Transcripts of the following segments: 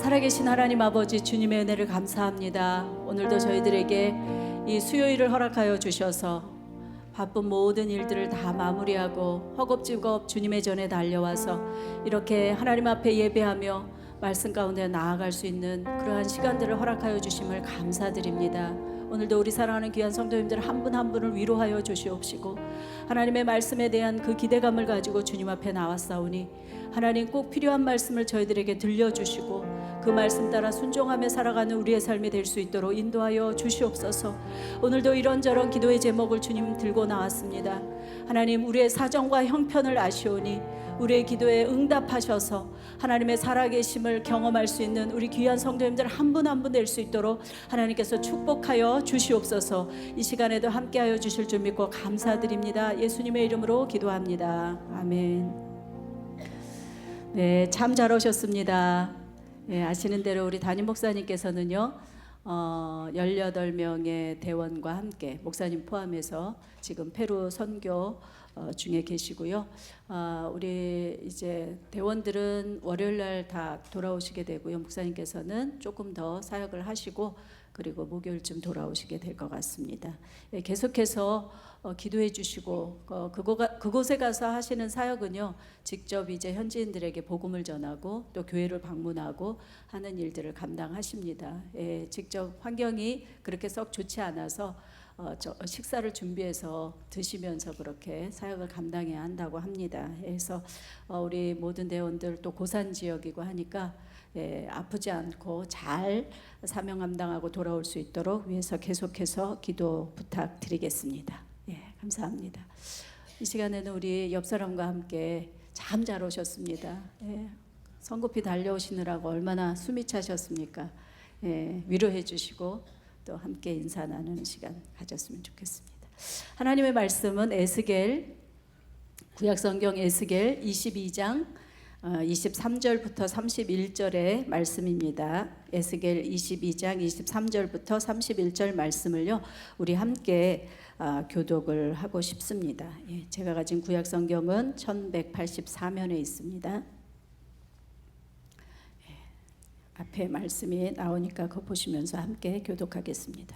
살아계신 하나님 아버지, 주님의 은혜를 감사합니다. 오늘도 저희들에게 이 수요일을 허락하여 주셔서 바쁜 모든 일들을 다 마무리하고 허겁지겁 주님의 전에 달려와서 이렇게 하나님 앞에 예배하며 말씀 가운데 나아갈 수 있는 그러한 시간들을 허락하여 주심을 감사드립니다. 오늘도 우리 사랑하는 귀한 성도님들 한 분 한 분을 위로하여 주시옵시고, 하나님의 말씀에 대한 그 기대감을 가지고 주님 앞에 나왔사오니 하나님 꼭 필요한 말씀을 저희들에게 들려주시고 그 말씀 따라 순종하며 살아가는 우리의 삶이 될 수 있도록 인도하여 주시옵소서. 오늘도 이런저런 기도의 제목을 주님 들고 나왔습니다. 하나님, 우리의 사정과 형편을 아시오니 우리의 기도에 응답하셔서 하나님의 살아계심을 경험할 수 있는 우리 귀한 성도님들 한 분 한 분 될 수 있도록 하나님께서 축복하여 주시옵소서. 이 시간에도 함께하여 주실 줄 믿고 감사드립니다. 예수님의 이름으로 기도합니다. 아멘. 네, 참 잘 오셨습니다. 네, 아시는 대로 우리 담임 목사님께서는요 18명의 대원과 함께 목사님 포함해서 지금 페루 선교 중에 계시고요. 우리 이제 대원들은 월요일 날 다 돌아오시게 되고요. 목사님께서는 조금 더 사역을 하시고 그리고 목요일쯤 돌아오시게 될 것 같습니다. 계속해서 기도해 주시고 그곳에 가서 하시는 사역은요, 직접 이제 현지인들에게 복음을 전하고 또 교회를 방문하고 하는 일들을 감당하십니다. 직접 환경이 그렇게 썩 좋지 않아서 식사를 준비해서 드시면서 그렇게 사역을 감당해야 한다고 합니다. 그래서 우리 모든 대원들 또 고산 지역이고 하니까 아프지 않고 잘 사명 감당하고 돌아올 수 있도록 위해서 계속해서 기도 부탁드리겠습니다. 감사합니다. 이 시간에는 우리 옆 사람과 함께 참 잘 오셨습니다. 선급히 달려오시느라고 얼마나 숨이 차셨습니까? 위로해 주시고 또 함께 인사 나누는 시간 가졌으면 좋겠습니다. 하나님의 말씀은 에스겔, 구약성경 에스겔 22장 23절부터 31절의 말씀입니다. 에스겔 22장 23절부터 31절 말씀을요, 우리 함께 교독을 하고 싶습니다. 제가 가진 구약성경은 1184면에 있습니다. 앞에 말씀이 나오니까 그거 보시면서 함께 교독하겠습니다.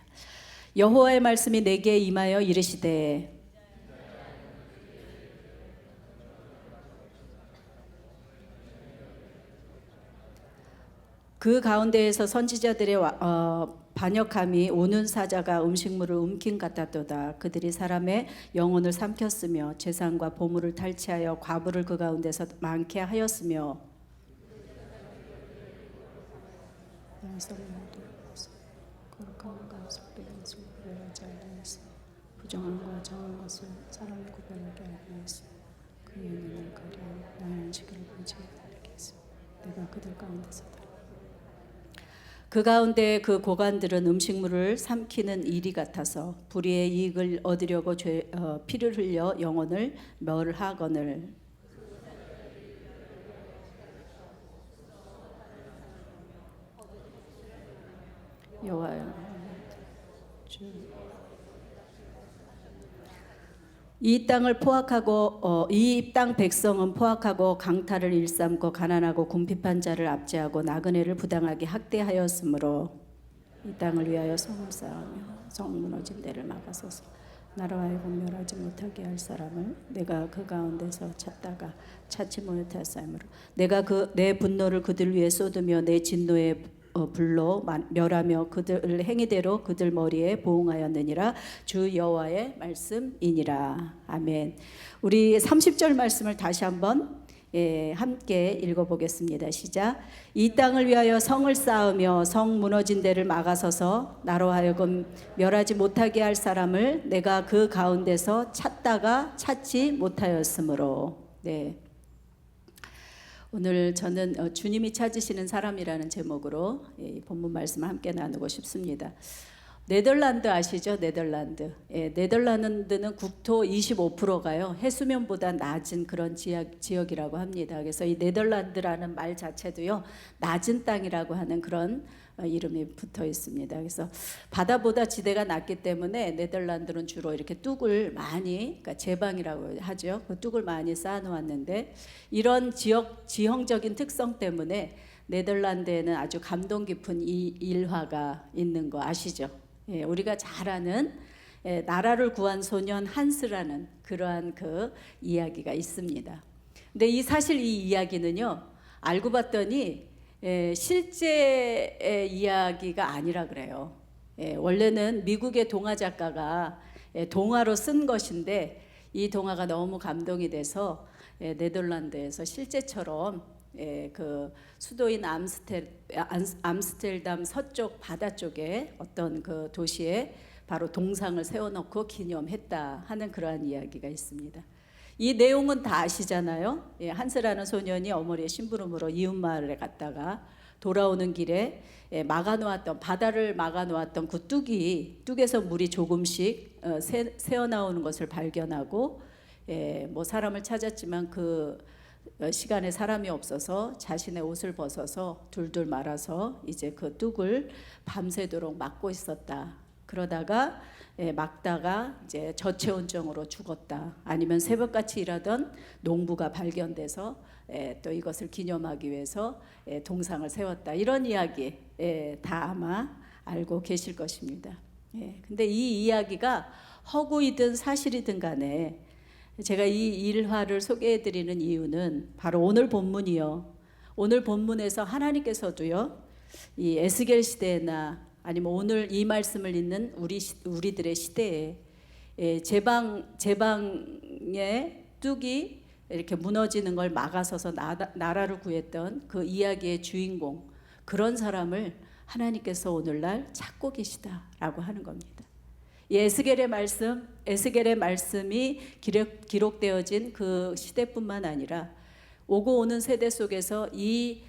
여호와의 말씀이 내게 임하여 이르시되, 그 가운데에서 선지자들의 반역함이 오는 사자가 음식물을 움킨 같았도다. 그들이 사람의 영혼을 삼켰으며 재산과 보물을 탈취하여 과부를 그 가운데서 많게 하였으며 부정한 정한 것을 사람을 구별하게 하기 위해서 그의 눈을 가려 나의 안식일을 보지 않게 했으며 내가 그들 가운데서 그 가운데 그 고관들은 음식물을 삼키는 일이 같아서 불의의 이익을 얻으려고 피를 흘려 영혼을 멸하거늘 여호와여, 이 땅을 포악하고 이 땅 백성은 포악하고 강탈을 일삼고 가난하고 궁핍한 자를 압제하고 나그네를 부당하게 학대하였으므로 이 땅을 위하여 성을 쌓으며 성 무너진 데를 막아서서 나로 하여금 멸하지 못하게 할 사람을 내가 그 가운데서 찾다가 찾지 못하였으므로 내가 내 분노를 그들 위에 쏟으며 내 진노의 불로 멸하며 그들 행위대로 그들 머리에 보응하였느니라. 주 여호와의 말씀이니라. 아멘. 우리 30절 말씀을 다시 한번 함께 읽어보겠습니다. 시작. 이 땅을 위하여 성을 쌓으며 성 무너진 데를 막아서서 나로 하여금 멸하지 못하게 할 사람을 내가 그 가운데서 찾다가 찾지 못하였으므로. 오늘 저는 주님이 찾으시는 사람이라는 제목으로 본문 말씀을 함께 나누고 싶습니다. 네덜란드 아시죠? 네덜란드. 네덜란드는 국토 25%가요 해수면보다 낮은 그런 지역이라고 합니다. 그래서 이 네덜란드라는 말 자체도요, 낮은 땅이라고 하는 그런 이름이 붙어 있습니다. 그래서 바다보다 지대가 낮기 때문에 네덜란드는 주로 이렇게 뚝을 많이, 그러니까 제방이라고 하죠. 그 뚝을 많이 쌓아 놓았는데 이런 지형적인 특성 때문에 네덜란드에는 아주 감동 깊은 이 일화가 있는 거 아시죠? 예, 우리가 잘 아는 나라를 구한 소년 한스라는 그러한 그 이야기가 있습니다. 근데 사실 이 이야기는요, 알고 봤더니 실제 이야기가 아니라 그래요. 원래는 미국의 동화 작가가 동화로 쓴 것인데 이 동화가 너무 감동이 돼서 네덜란드에서 실제처럼 그 수도인 암스테르담 서쪽 바다 쪽에 어떤 그 도시에 바로 동상을 세워놓고 기념했다 하는 그러한 이야기가 있습니다. 이 내용은 다 아시잖아요. 한스라는 소년이 어머니의 심부름으로 이웃마을에 갔다가 돌아오는 길에 바다를 막아놓았던 그 뚝에서 물이 조금씩 새어나오는 것을 발견하고 뭐 사람을 찾았지만 그 시간에 사람이 없어서 자신의 옷을 벗어서 둘둘 말아서 이제 그 뚝을 밤새도록 막고 있었다. 그러다가 막다가 이제 저체온증으로 죽었다. 아니면 새벽같이 일하던 농부가 발견돼서 또 이것을 기념하기 위해서 동상을 세웠다. 이런 이야기 다 아마 알고 계실 것입니다. 근데 이 이야기가 허구이든 사실이든 간에 제가 이 일화를 소개해 드리는 이유는 바로 오늘 본문이요. 오늘 본문에서 하나님께서도요, 이 에스겔 시대나 아니면 오늘 이 말씀을 읽는 우리들의 시대에 제방의 뚝이 이렇게 무너지는 걸 막아서서 나라를 구했던 그 이야기의 주인공, 그런 사람을 하나님께서 오늘날 찾고 계시다라고 하는 겁니다. 이 에스겔의 말씀이 기록되어진 그 시대뿐만 아니라 오고 오는 세대 속에서 이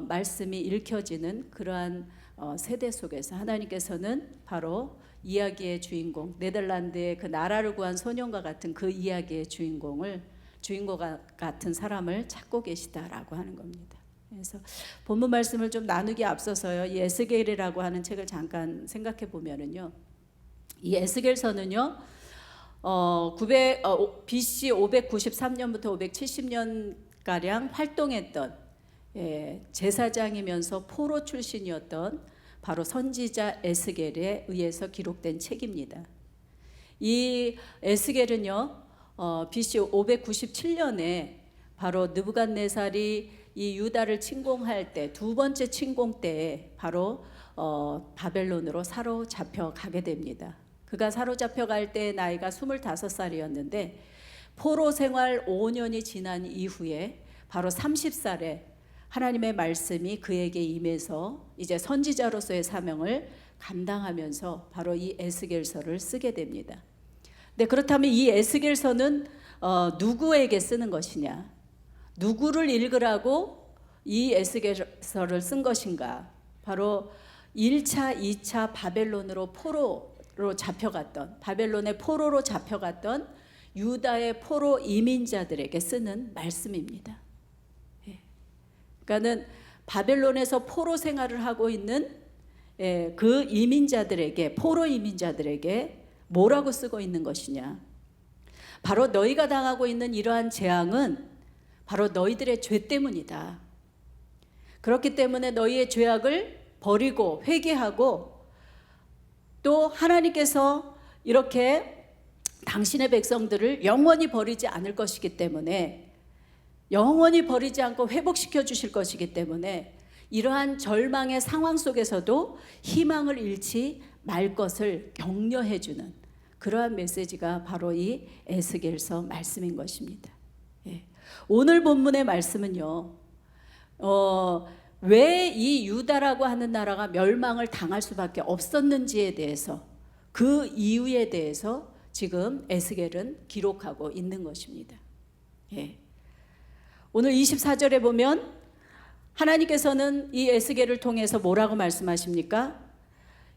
말씀이 읽혀지는 그러한 세대 속에서 하나님께서는 바로 이야기의 주인공, 네덜란드의 그 나라를 구한 소년과 같은 그 이야기의 주인공과 같은 사람을 찾고 계시다라고 하는 겁니다. 그래서 본문 말씀을 좀 나누기 앞서서요, 이 에스겔이라고 하는 책을 잠깐 생각해 보면은요, 이 에스겔서는요, BC 593년부터 570년 가량 활동했던 제사장이면서 포로 출신이었던 바로 선지자 에스겔에 의해서 기록된 책입니다. 이 에스겔은요, BC 597년에 바로 느부갓네살이 이 유다를 침공할 때, 두 번째 침공 때에 바로 바벨론으로 사로잡혀 가게 됩니다. 그가 사로잡혀 갈 때 나이가 25살이었는데 포로 생활 5년이 지난 이후에 바로 30살에 하나님의 말씀이 그에게 임해서 이제 선지자로서의 사명을 감당하면서 바로 이 에스겔서를 쓰게 됩니다. 네, 그렇다면 이 에스겔서는 누구에게 쓰는 것이냐? 누구를 읽으라고 이 에스겔서를 쓴 것인가? 바로 1차, 2차 바벨론으로 바벨론의 포로로 잡혀갔던 유다의 포로 이민자들에게 쓰는 말씀입니다. 그러니까는 바벨론에서 포로 생활을 하고 있는 그 이민자들에게, 포로 이민자들에게 뭐라고 쓰고 있는 것이냐? 바로 너희가 당하고 있는 이러한 재앙은 바로 너희들의 죄 때문이다. 그렇기 때문에 너희의 죄악을 버리고 회개하고, 또 하나님께서 이렇게 당신의 백성들을 영원히 버리지 않을 것이기 때문에, 영원히 버리지 않고 회복시켜 주실 것이기 때문에 이러한 절망의 상황 속에서도 희망을 잃지 말 것을 격려해 주는 그러한 메시지가 바로 이 에스겔서 말씀인 것입니다. 오늘 본문의 말씀은요, 왜 이 유다라고 하는 나라가 멸망을 당할 수밖에 없었는지에 대해서, 그 이유에 대해서 지금 에스겔은 기록하고 있는 것입니다. 오늘 24절에 보면 하나님께서는 이 에스겔을 통해서 뭐라고 말씀하십니까?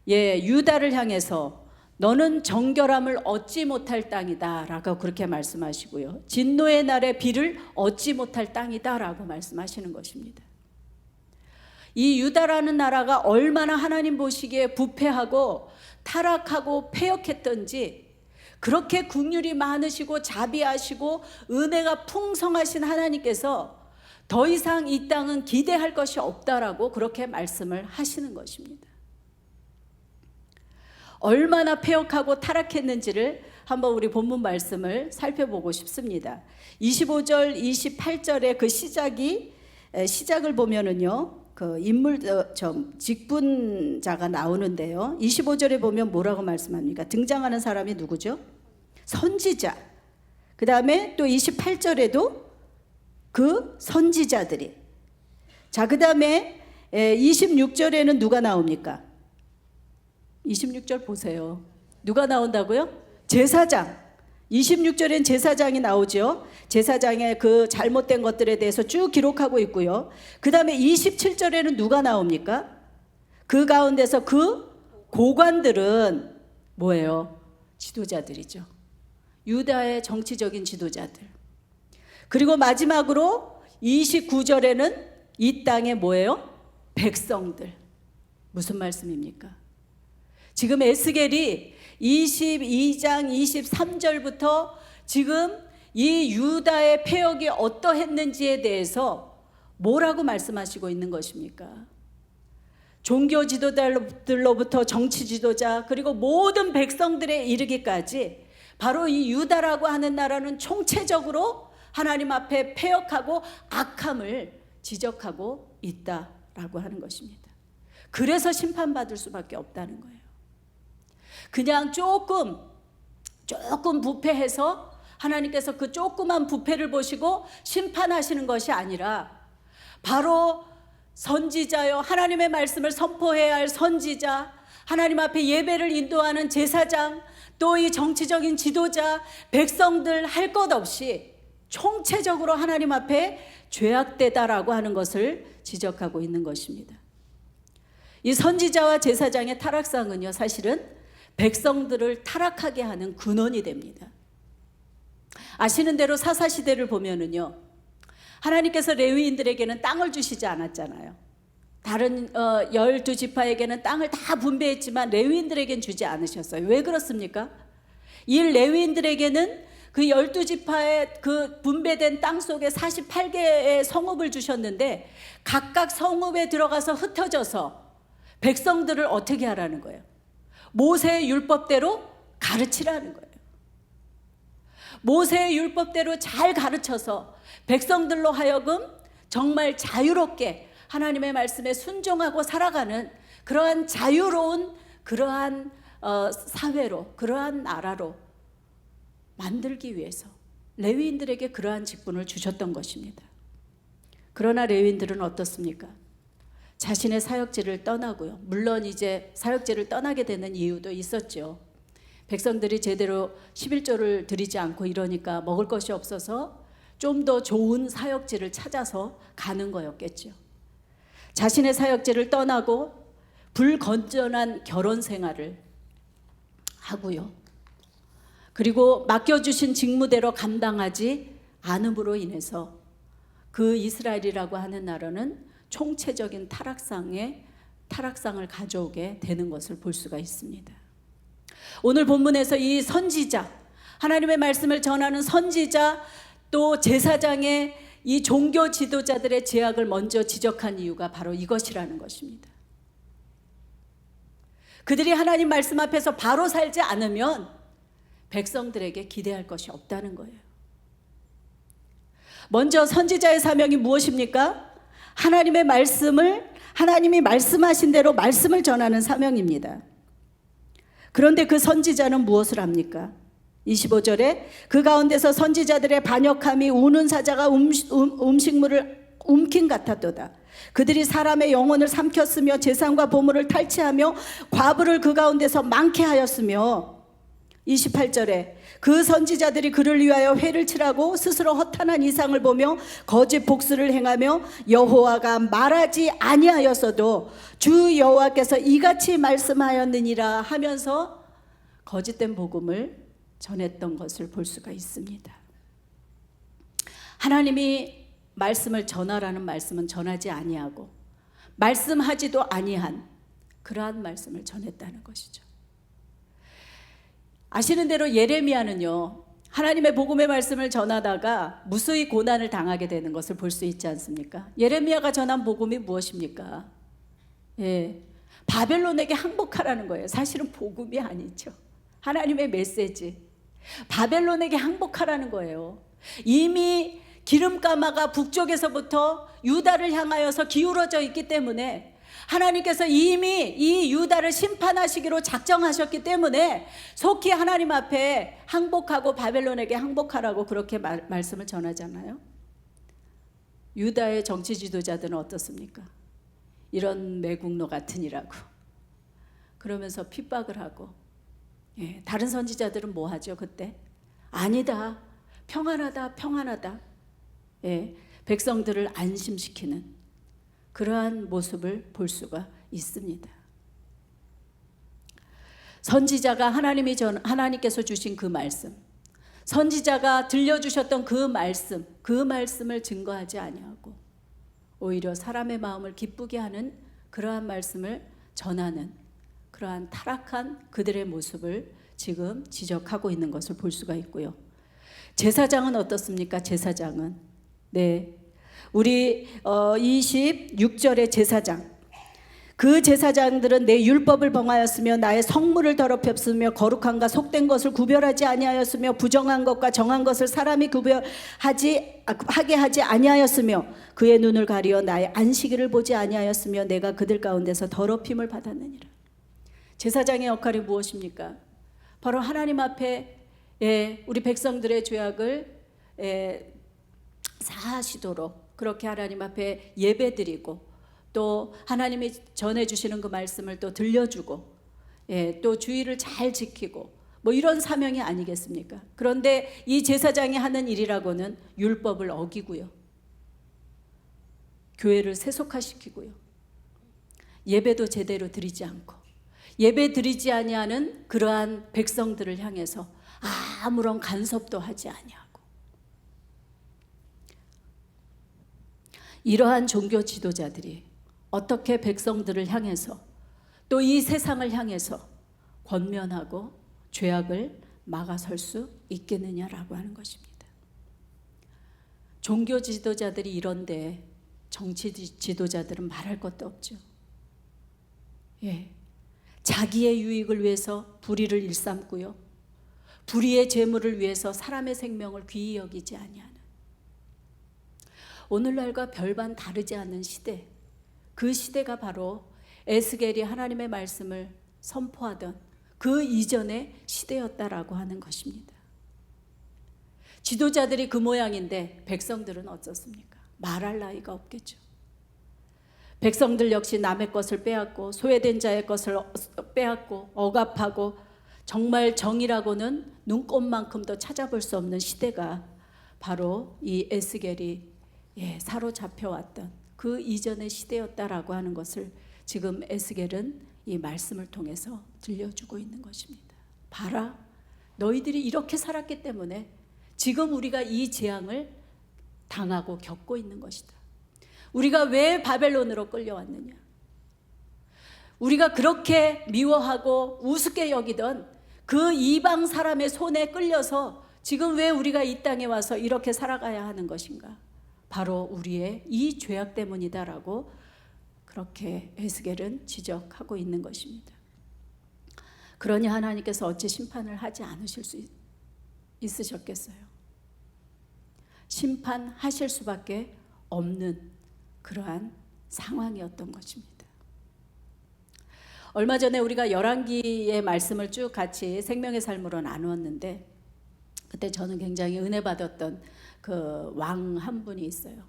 유다를 향해서 너는 정결함을 얻지 못할 땅이다 라고 그렇게 말씀하시고요, 진노의 날에 비를 얻지 못할 땅이다 라고 말씀하시는 것입니다. 이 유다라는 나라가 얼마나 하나님 보시기에 부패하고 타락하고 패역했던지, 그렇게 긍휼이 많으시고 자비하시고 은혜가 풍성하신 하나님께서 더 이상 이 땅은 기대할 것이 없다라고 그렇게 말씀을 하시는 것입니다. 얼마나 패역하고 타락했는지를 한번 우리 본문 말씀을 살펴보고 싶습니다. 25절, 28절의 그 시작을 보면은요, 그 인물 직분자가 나오는데요. 25절에 보면 뭐라고 말씀합니까? 등장하는 사람이 누구죠? 선지자. 그 다음에 또 28절에도 그 선지자들이. 자, 그 다음에 26절에는 누가 나옵니까? 26절 보세요. 누가 나온다고요? 제사장. 26절엔 제사장이 나오죠. 제사장의 그 잘못된 것들에 대해서 쭉 기록하고 있고요. 그 다음에 27절에는 누가 나옵니까? 그 가운데서 그 고관들은 뭐예요? 지도자들이죠. 유다의 정치적인 지도자들. 그리고 마지막으로 29절에는 이 땅의 뭐예요? 백성들. 무슨 말씀입니까? 지금 에스겔이 22장 23절부터 지금 이 유다의 패역이 어떠했는지에 대해서 뭐라고 말씀하시고 있는 것입니까? 종교 지도자들로부터 정치 지도자, 그리고 모든 백성들에 이르기까지 바로 이 유다라고 하는 나라는 총체적으로 하나님 앞에 패역하고 악함을 지적하고 있다라고 하는 것입니다. 그래서 심판받을 수밖에 없다는 거예요. 그냥 조금 부패해서 하나님께서 그 조그만 부패를 보시고 심판하시는 것이 아니라 바로 선지자요, 하나님의 말씀을 선포해야 할 선지자, 하나님 앞에 예배를 인도하는 제사장, 또 이 정치적인 지도자, 백성들 할 것 없이 총체적으로 하나님 앞에 죄악되다라고 하는 것을 지적하고 있는 것입니다. 이 선지자와 제사장의 타락상은요, 사실은 백성들을 타락하게 하는 근원이 됩니다. 아시는 대로 사사시대를 보면은요, 하나님께서 레위인들에게는 땅을 주시지 않았잖아요. 다른 12지파에게는 땅을 다 분배했지만 레위인들에게는 주지 않으셨어요. 왜 그렇습니까? 이 레위인들에게는 그 12지파의 그 분배된 땅 속에 48개의 성읍을 주셨는데 각각 성읍에 들어가서 흩어져서 백성들을 어떻게 하라는 거예요? 모세의 율법대로 가르치라는 거예요. 모세의 율법대로 잘 가르쳐서 백성들로 하여금 정말 자유롭게 하나님의 말씀에 순종하고 살아가는 그러한 자유로운 그러한 사회로, 그러한 나라로 만들기 위해서 레위인들에게 그러한 직분을 주셨던 것입니다. 그러나 레위인들은 어떻습니까? 자신의 사역지를 떠나고요. 물론 이제 사역지를 떠나게 되는 이유도 있었죠. 백성들이 제대로 11조를 드리지 않고 이러니까 먹을 것이 없어서 좀 더 좋은 사역지를 찾아서 가는 거였겠죠. 자신의 사역지를 떠나고 불건전한 결혼 생활을 하고요. 그리고 맡겨주신 직무대로 감당하지 않음으로 인해서 그 이스라엘이라고 하는 나라는 총체적인 타락상을 가져오게 되는 것을 볼 수가 있습니다. 오늘 본문에서 이 선지자, 하나님의 말씀을 전하는 선지자, 또 제사장의 이 종교 지도자들의 죄악을 먼저 지적한 이유가 바로 이것이라는 것입니다. 그들이 하나님 말씀 앞에서 바로 살지 않으면 백성들에게 기대할 것이 없다는 거예요. 먼저 선지자의 사명이 무엇입니까? 하나님의 말씀을, 하나님이 말씀하신 대로 말씀을 전하는 사명입니다. 그런데 그 선지자는 무엇을 합니까? 25절에 그 가운데서 선지자들의 반역함이 우는 사자가 음식물을 움킨 같았도다. 그들이 사람의 영혼을 삼켰으며 재산과 보물을 탈취하며 과부를 그 가운데서 많게 하였으며 28절에 그 선지자들이 그를 위하여 회를 치라고 스스로 허탄한 이상을 보며 거짓 복수를 행하며 여호와가 말하지 아니하였어도 주 여호와께서 이같이 말씀하였느니라 하면서 거짓된 복음을 전했던 것을 볼 수가 있습니다. 하나님이 말씀을 전하라는 말씀은 전하지 아니하고 말씀하지도 아니한 그러한 말씀을 전했다는 것이죠. 아시는 대로 예레미야는요, 하나님의 복음의 말씀을 전하다가 무수히 고난을 당하게 되는 것을 볼 수 있지 않습니까? 예레미야가 전한 복음이 무엇입니까? 예, 바벨론에게 항복하라는 거예요. 사실은 복음이 아니죠. 하나님의 메시지. 바벨론에게 항복하라는 거예요. 이미 기름가마가 북쪽에서부터 유다를 향하여서 기울어져 있기 때문에 하나님께서 이미 이 유다를 심판하시기로 작정하셨기 때문에 속히 하나님 앞에 항복하고 바벨론에게 항복하라고 그렇게 말씀을 전하잖아요. 유다의 정치 지도자들은 어떻습니까? 이런 매국노 같으니라고 그러면서 핍박을 하고, 예, 다른 선지자들은 뭐 하죠 그때? 아니다, 평안하다, 평안하다. 예, 백성들을 안심시키는 그러한 모습을 볼 수가 있습니다. 선지자가 하나님께서 주신 그 말씀, 선지자가 들려주셨던 그 말씀을 증거하지 아니하고 오히려 사람의 마음을 기쁘게 하는 그러한 말씀을 전하는 그러한 타락한 그들의 모습을 지금 지적하고 있는 것을 볼 수가 있고요. 제사장은 어떻습니까? 제사장은, 네, 우리 26절의 제사장, 그 제사장들은 내 율법을 범하였으며 나의 성물을 더럽혔으며 거룩한가 속된 것을 구별하지 아니하였으며 부정한 것과 정한 것을 사람이 하게 하지 아니하였으며 그의 눈을 가리어 나의 안식일을 보지 아니하였으며 내가 그들 가운데서 더럽힘을 받았느니라. 제사장의 역할이 무엇입니까? 바로 하나님 앞에 우리 백성들의 죄악을 사하시도록 그렇게 하나님 앞에 예배드리고 또 하나님이 전해주시는 그 말씀을 또 들려주고, 또 주의를 잘 지키고 뭐 이런 사명이 아니겠습니까? 그런데 이 제사장이 하는 일이라고는 율법을 어기고요, 교회를 세속화시키고요, 예배도 제대로 드리지 않고 예배 드리지 아니하는 그러한 백성들을 향해서 아무런 간섭도 하지 아니하고, 이러한 종교 지도자들이 어떻게 백성들을 향해서 또 이 세상을 향해서 권면하고 죄악을 막아설 수 있겠느냐라고 하는 것입니다. 종교 지도자들이 이런데 정치 지도자들은 말할 것도 없죠. 자기의 유익을 위해서 불의를 일삼고요, 불의의 재물을 위해서 사람의 생명을 귀히 여기지 아니하는, 오늘날과 별반 다르지 않은 시대, 그 시대가 바로 에스겔이 하나님의 말씀을 선포하던 그 이전의 시대였다라고 하는 것입니다. 지도자들이 그 모양인데 백성들은 어떻습니까? 말할 나위가 없겠죠. 백성들 역시 남의 것을 빼앗고 소외된 자의 것을 빼앗고 억압하고 정말 정의라고는 눈꼽만큼도 찾아볼 수 없는 시대가 바로 이 에스겔이 사로잡혀왔던 그 이전의 시대였다라고 하는 것을 지금 에스겔은 이 말씀을 통해서 들려주고 있는 것입니다. 봐라, 너희들이 이렇게 살았기 때문에 지금 우리가 이 재앙을 당하고 겪고 있는 것이다. 우리가 왜 바벨론으로 끌려왔느냐? 우리가 그렇게 미워하고 우습게 여기던 그 이방 사람의 손에 끌려서 지금 왜 우리가 이 땅에 와서 이렇게 살아가야 하는 것인가? 바로 우리의 이 죄악 때문이다라고 그렇게 에스겔은 지적하고 있는 것입니다. 그러니 하나님께서 어찌 심판을 하지 않으실 수 있으셨겠어요? 심판하실 수밖에 없는 그러한 상황이었던 것입니다. 얼마 전에 우리가 열왕기의 말씀을 쭉 같이 생명의 삶으로 나누었는데, 그때 저는 굉장히 은혜 받았던 그 왕 한 분이 있어요.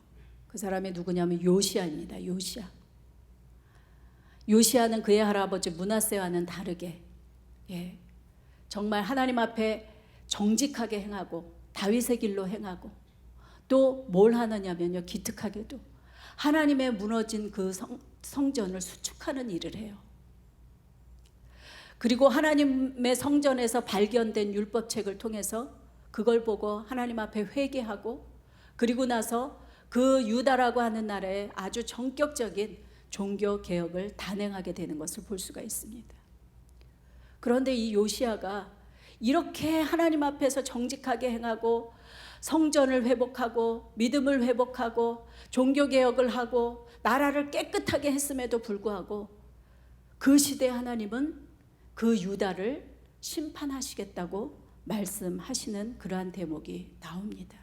그 사람이 누구냐면 요시아입니다. 요시아는 그의 할아버지 므낫세와는 다르게 정말 하나님 앞에 정직하게 행하고 다윗의 길로 행하고 또 뭘 하느냐면요, 기특하게도 하나님의 무너진 그 성전을 수축하는 일을 해요. 그리고 하나님의 성전에서 발견된 율법책을 통해서 그걸 보고 하나님 앞에 회개하고, 그리고 나서 그 유다라고 하는 나라에 아주 전격적인 종교 개혁을 단행하게 되는 것을 볼 수가 있습니다. 그런데 이 요시아가 이렇게 하나님 앞에서 정직하게 행하고 성전을 회복하고 믿음을 회복하고 종교개혁을 하고 나라를 깨끗하게 했음에도 불구하고 그 시대 하나님은 그 유다를 심판하시겠다고 말씀하시는 그러한 대목이 나옵니다.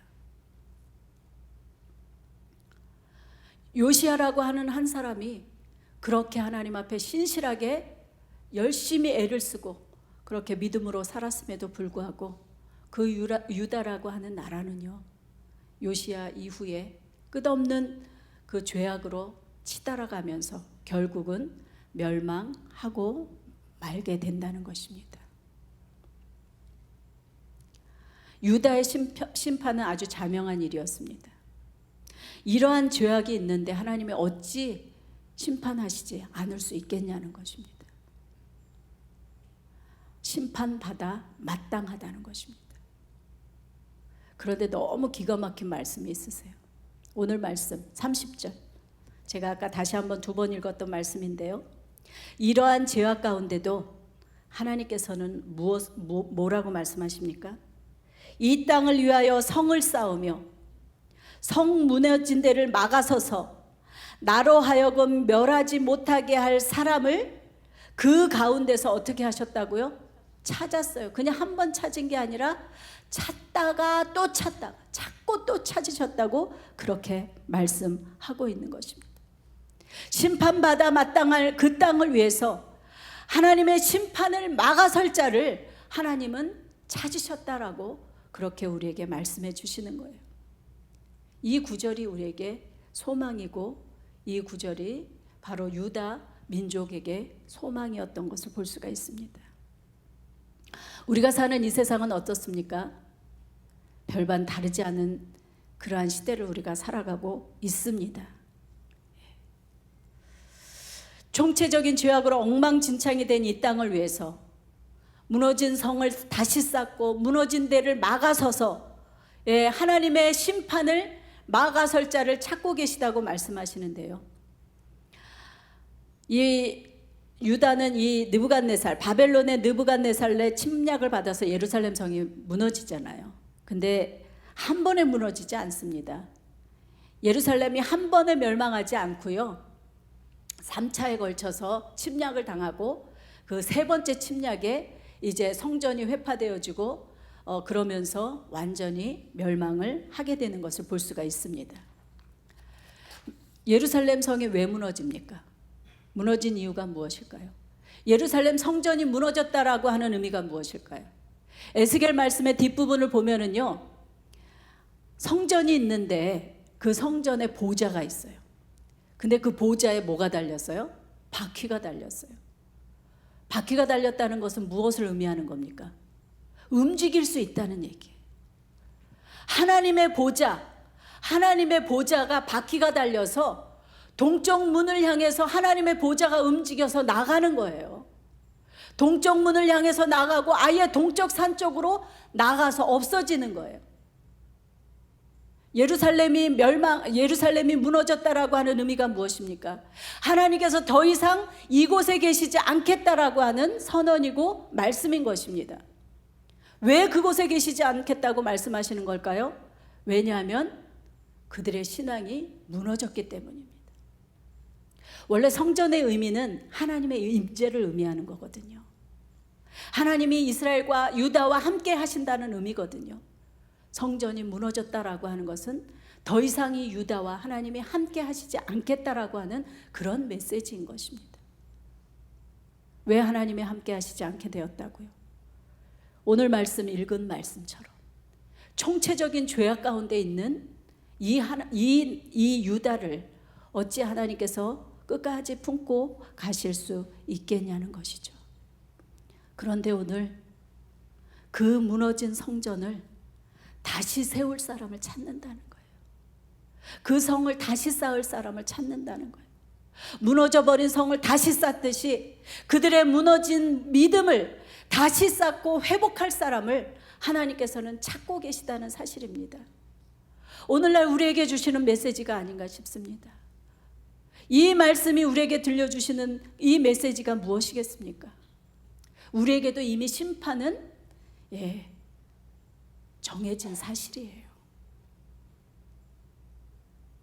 요시야라고 하는 한 사람이 그렇게 하나님 앞에 신실하게 열심히 애를 쓰고 그렇게 믿음으로 살았음에도 불구하고 그 유다라고 하는 나라는요, 요시야 이후에 끝없는 그 죄악으로 치달아가면서 결국은 멸망하고 말게 된다는 것입니다. 유다의 심판은 아주 자명한 일이었습니다. 이러한 죄악이 있는데 하나님이 어찌 심판하시지 않을 수 있겠냐는 것입니다. 심판받아 마땅하다는 것입니다. 그런데 너무 기가 막힌 말씀이 있으세요. 오늘 말씀 30절, 제가 아까 다시 한번 2번 읽었던 말씀인데요, 이러한 죄악 가운데도 하나님께서는 뭐라고 말씀하십니까? 이 땅을 위하여 성을 쌓으며 성 무너진 데를 막아서서 나로 하여금 멸하지 못하게 할 사람을 그 가운데서 어떻게 하셨다고요? 찾았어요. 그냥 한 번 찾은 게 아니라 찾다가 또 찾다가 찾고 또 찾으셨다고 그렇게 말씀하고 있는 것입니다. 심판받아 마땅할 그 땅을 위해서 하나님의 심판을 막아설 자를 하나님은 찾으셨다라고 그렇게 우리에게 말씀해 주시는 거예요. 이 구절이 우리에게 소망이고 이 구절이 바로 유다 민족에게 소망이었던 것을 볼 수가 있습니다. 우리가 사는 이 세상은 어떻습니까? 별반 다르지 않은 그러한 시대를 우리가 살아가고 있습니다. 총체적인 죄악으로 엉망진창이 된 이 땅을 위해서 무너진 성을 다시 쌓고 무너진 데를 막아서서 하나님의 심판을 막아설 자를 찾고 계시다고 말씀하시는데요, 이 유다는 이 느부갓네살, 바벨론의 느부갓네살의 침략을 받아서 예루살렘 성이 무너지잖아요. 근데 한 번에 무너지지 않습니다. 예루살렘이 한 번에 멸망하지 않고요, 3차에 걸쳐서 침략을 당하고 그 3번째 침략에 이제 성전이 회파되어지고 그러면서 완전히 멸망을 하게 되는 것을 볼 수가 있습니다. 예루살렘 성이 왜 무너집니까? 무너진 이유가 무엇일까요? 예루살렘 성전이 무너졌다라고 하는 의미가 무엇일까요? 에스겔 말씀의 뒷부분을 보면은요, 성전이 있는데 그 성전에 보좌가 있어요. 근데 그 보좌에 뭐가 달렸어요? 바퀴가 달렸어요. 바퀴가 달렸다는 것은 무엇을 의미하는 겁니까? 움직일 수 있다는 얘기예요. 하나님의 보좌가 바퀴가 달려서 동쪽 문을 향해서 하나님의 보좌가 움직여서 나가는 거예요. 동쪽 문을 향해서 나가고 아예 동쪽 산 쪽으로 나가서 없어지는 거예요. 예루살렘이 무너졌다라고 하는 의미가 무엇입니까? 하나님께서 더 이상 이곳에 계시지 않겠다라고 하는 선언이고 말씀인 것입니다. 왜 그곳에 계시지 않겠다고 말씀하시는 걸까요? 왜냐하면 그들의 신앙이 무너졌기 때문입니다. 원래 성전의 의미는 하나님의 임재를 의미하는 거거든요. 하나님이 이스라엘과 유다와 함께 하신다는 의미거든요. 성전이 무너졌다라고 하는 것은 더 이상 이 유다와 하나님이 함께 하시지 않겠다라고 하는 그런 메시지인 것입니다. 왜 하나님이 함께 하시지 않게 되었다고요? 오늘 말씀 읽은 말씀처럼 총체적인 죄악 가운데 있는 이 유다를 어찌 하나님께서 끝까지 품고 가실 수 있겠냐는 것이죠. 그런데 오늘 그 무너진 성전을 다시 세울 사람을 찾는다는 거예요. 그 성을 다시 쌓을 사람을 찾는다는 거예요. 무너져버린 성을 다시 쌓듯이 그들의 무너진 믿음을 다시 쌓고 회복할 사람을 하나님께서는 찾고 계시다는 사실입니다. 오늘날 우리에게 주시는 메시지가 아닌가 싶습니다. 이 말씀이 우리에게 들려주시는 이 메시지가 무엇이겠습니까? 우리에게도 이미 심판은 정해진 사실이에요.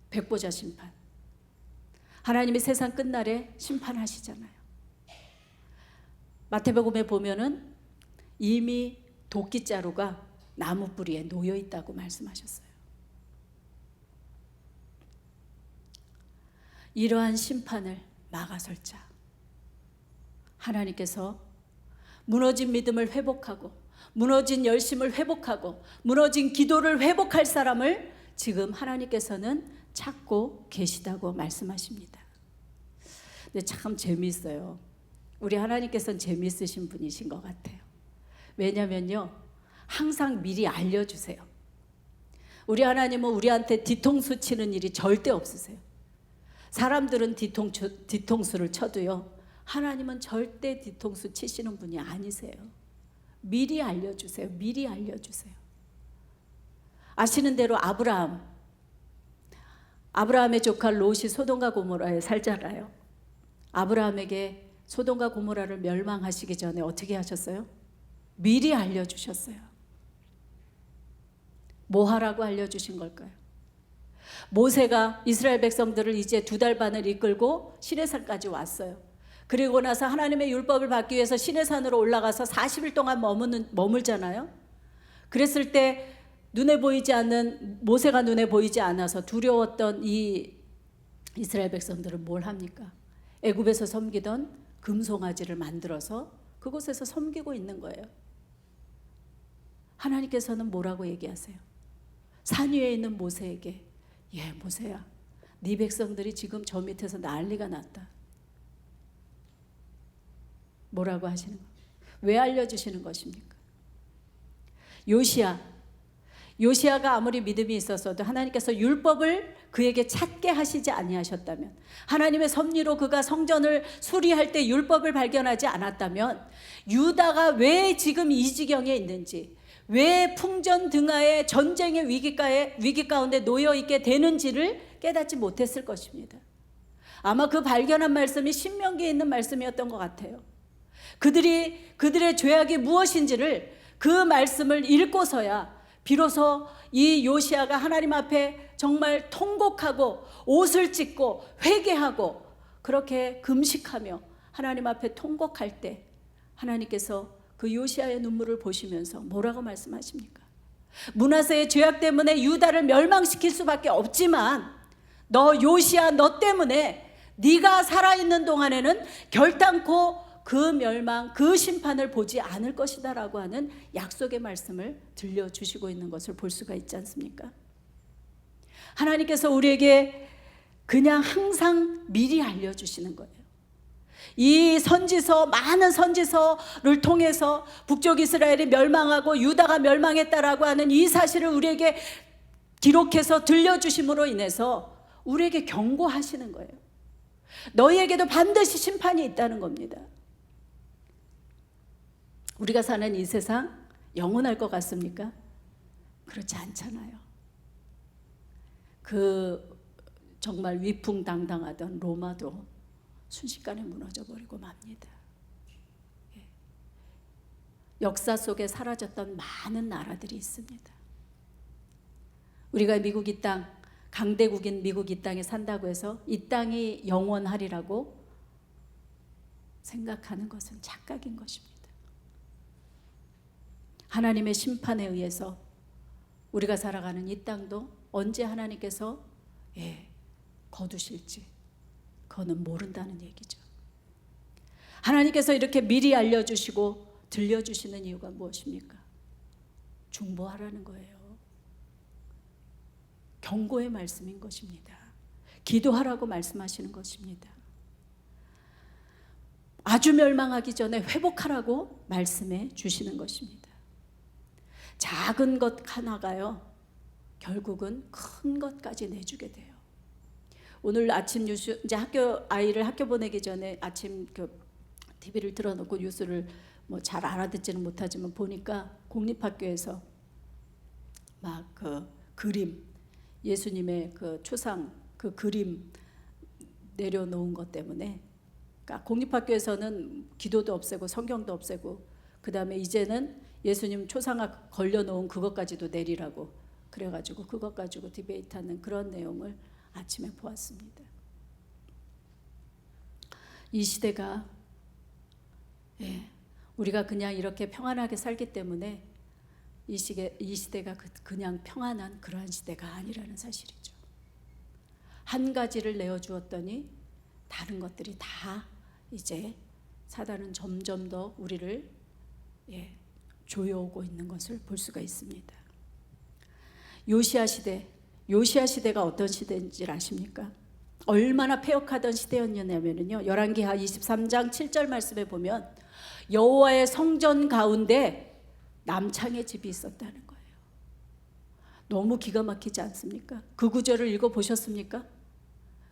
백보자 심판. 하나님이 세상 끝날에 심판하시잖아요. 마태복음에 보면은 이미 도끼자루가 나무 뿌리에 놓여 있다고 말씀하셨어요. 이러한 심판을 막아설 자, 하나님께서 무너진 믿음을 회복하고 무너진 열심을 회복하고 무너진 기도를 회복할 사람을 지금 하나님께서는 찾고 계시다고 말씀하십니다. 근데 참 재미있어요. 우리 하나님께서는 재미있으신 분이신 것 같아요. 왜냐면요, 항상 미리 알려주세요. 우리 하나님은 우리한테 뒤통수 치는 일이 절대 없으세요. 사람들은 뒤통수를 쳐도요, 하나님은 절대 뒤통수 치시는 분이 아니세요. 미리 알려주세요. 미리 알려주세요. 아시는 대로 아브라함의 조카 롯이 소돔과 고모라에 살잖아요. 아브라함에게 소돔과 고모라를 멸망하시기 전에 어떻게 하셨어요? 미리 알려주셨어요. 뭐 하라고 알려주신 걸까요? 모세가 이스라엘 백성들을 이제 2달 반을 이끌고 시내산까지 왔어요. 그리고 나서 하나님의 율법을 받기 위해서 시내산으로 올라가서 40일 동안 머물잖아요. 그랬을 때 모세가 눈에 보이지 않아서 두려웠던 이 이스라엘 백성들은 뭘 합니까? 애굽에서 섬기던 금송아지를 만들어서 그곳에서 섬기고 있는 거예요. 하나님께서는 뭐라고 얘기하세요? 산 위에 있는 모세에게, 모세야, 네 백성들이 지금 저 밑에서 난리가 났다. 뭐라고 하시는 거예요? 왜 알려주시는 것입니까? 요시야가 아무리 믿음이 있었어도 하나님께서 율법을 그에게 찾게 하시지 아니하셨다면, 하나님의 섭리로 그가 성전을 수리할 때 율법을 발견하지 않았다면, 유다가 왜 지금 이 지경에 있는지, 왜 풍전등하에 전쟁의 위기 가운데 놓여있게 되는지를 깨닫지 못했을 것입니다. 아마 그 발견한 말씀이 신명기에 있는 말씀이었던 것 같아요. 그들의 죄악이 무엇인지를, 그 말씀을 읽고서야 비로소 이 요시야가 하나님 앞에 정말 통곡하고 옷을 찢고 회개하고 그렇게 금식하며 하나님 앞에 통곡할 때 하나님께서 그 요시야의 눈물을 보시면서 뭐라고 말씀하십니까? 므낫세의 죄악 때문에 유다를 멸망시킬 수밖에 없지만 요시야, 너 때문에 네가 살아있는 동안에는 결단코 그 멸망, 그 심판을 보지 않을 것이다 라고 하는 약속의 말씀을 들려주시고 있는 것을 볼 수가 있지 않습니까? 하나님께서 우리에게 그냥 항상 미리 알려주시는 거예요. 이 많은 선지서를 통해서 북쪽 이스라엘이 멸망하고 유다가 멸망했다라고 하는 이 사실을 우리에게 기록해서 들려주심으로 인해서 우리에게 경고하시는 거예요. 너희에게도 반드시 심판이 있다는 겁니다. 우리가 사는 이 세상 영원할 것 같습니까? 그렇지 않잖아요. 정말 위풍당당하던 로마도 순식간에 무너져 버리고 맙니다. 역사 속에 사라졌던 많은 나라들이 있습니다. 우리가 미국 이 땅, 강대국인 미국 이 땅에 산다고 해서 이 땅이 영원하리라고 생각하는 것은 착각인 것입니다. 하나님의 심판에 의해서 우리가 살아가는 이 땅도 언제 하나님께서 거두실지 그거는 모른다는 얘기죠. 하나님께서 이렇게 미리 알려주시고 들려주시는 이유가 무엇입니까? 중보하라는 거예요. 경고의 말씀인 것입니다. 기도하라고 말씀하시는 것입니다. 아주 멸망하기 전에 회복하라고 말씀해 주시는 것입니다. 작은 것 하나가요, 결국은 큰 것까지 내주게 돼요. 오늘 아침 뉴스, 이제 아이를 학교 보내기 전에 아침 TV를 틀어놓고 뉴스를 잘 알아듣지는 못하지만 보니까 공립학교에서 막 그림, 예수님의 초상 그림 내려놓은 것 때문에, 그러니까 공립학교에서는 기도도 없애고 성경도 없애고 그 다음에 이제는 예수님 초상화 걸려놓은 그것까지도 내리라고 그래가지고 그것 가지고 디베이트하는 그런 내용을 아침에 보았습니다. 이 시대가 우리가 그냥 이렇게 평안하게 살기 때문에 이 시대가 그냥 평안한 그러한 시대가 아니라는 사실이죠. 한 가지를 내어주었더니 다른 것들이 다 이제 사단은 점점 더 우리를 조여오고 있는 것을 볼 수가 있습니다. 요시야 시대가 어떤 시대인지 아십니까? 얼마나 패역하던 시대였냐면요, 열왕기하 23장 7절 말씀에 보면 여호와의 성전 가운데 남창의 집이 있었다는 거예요. 너무 기가 막히지 않습니까? 그 구절을 읽어보셨습니까?